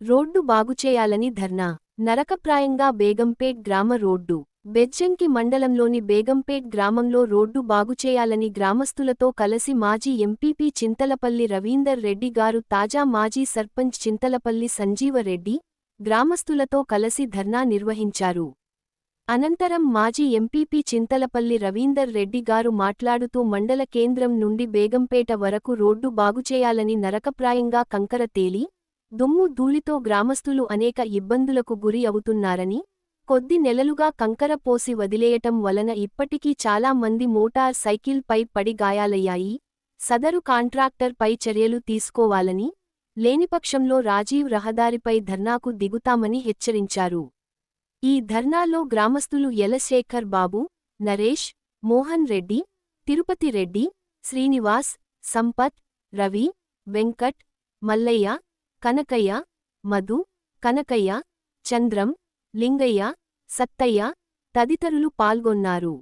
Road బాగుచేయాలని ధర్నా. నరకప్రాయంగా బేగంపేట్ గ్రామ road. Bejjanki మండలంలోని బేగంపేట్ గ్రామంలో రోడ్డు బాగుచేయాలని గ్రామస్తులతో కలసి మాజీ ఎంపీపీ చింతలపల్లి రవీందర్ రెడ్డి గారు తాజా మాజీ సర్పంచ్ చింతలపల్లి సంజీవరెడ్డి, గ్రామస్తులతో కలసి ధర్నా నిర్వహించారు. అనంతరం మాజీ ఎంపీపీ చింతలపల్లి రవీందర్ రెడ్డి గారు మాట్లాడుతూ మండల కేంద్రం నుండి బేగంపేట వరకు రోడ్డు బాగుచేయాలని నరకప్రాయంగా కంకర తేలి, దుమ్ము ధూళితో గ్రామస్తులు అనేక ఇబ్బందులకు గురి అవుతున్నారని, కొద్ది నెలలుగా కంకర పోసి వదిలేయటం వలన ఇప్పటికీ చాలా మంది మోటార్ సైకిల్ పై పడి గాయాలయ్యాయి, సదరు కాంట్రాక్టర్ పై చర్యలు తీసుకోవాలని, లేనిపక్షంలో రాజీవ్ రహదారిపై ధర్నాకు దిగుతామని హెచ్చరించారు. ఈ ధర్నాలో గ్రామస్తులు యలశేఖర్ బాబు, నరేష్, మోహన్ రెడ్డి, తిరుపతి రెడ్డి, శ్రీనివాస్, సంపత్, రవి, వెంకట్, మల్లయ్య, కనకయ్య, మధు, కనకయ్య, చంద్రం, లింగయ్య, సత్తయ్య తదితరులు పాల్గొన్నారు.